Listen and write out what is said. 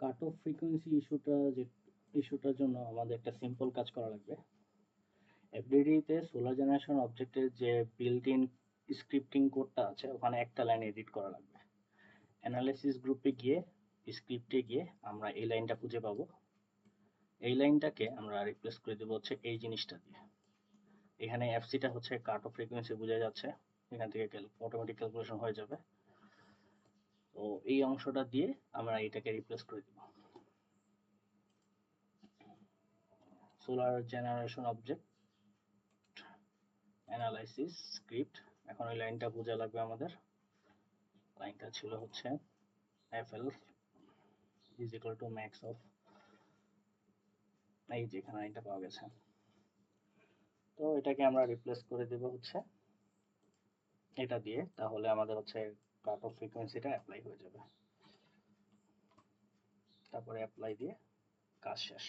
Cut off frequency ইস্যুটার জন্য আমাদের একটা সিম্পল কাজ করা লাগবে। এফডিডি-তে সোলার জেনারেশন অবজেক্টের যে বিল্ট ইন স্ক্রিপ্টিং কোডটা আছে ওখানে একটা লাইন এডিট করা লাগবে। অ্যানালাইসিস গ্রুপে গিয়ে স্ক্রিপ্টে গিয়ে আমরা এই লাইনটা খুঁজে পাবো। এই লাইনটাকে আমরা রিপ্লেস করে দেবো হচ্ছে এই জিনিসটা দিয়ে। এখানে এফসিটা হচ্ছে কাট অফ ফ্রিকোয়েন্সি বোঝা যাচ্ছে, এখান থেকে অটোমেটিক ক্যালকুলেশন হয়ে যাবে। তো এই অংশটা দিয়ে আমরা এটাকে রিপ্লেস করে দেব। Solar generation object analysis script, এখন ওই লাইনটা বোঝা লাগবে আমাদের। লাইনটা ছিল হচ্ছে FL is equal to max of, এই যে এখানে লাইনটা পাওয়া গেছে। তো এটাকে আমরা রিপ্লেস করে দেব হচ্ছে এটা দিয়ে, তাহলে আমাদের হচ্ছে কাট অফ ফ্রিকোয়েন্সিটা অ্যাপ্লাই হয়ে যাবে। তারপরে অ্যাপ্লাই দিয়ে কাজ শেষ।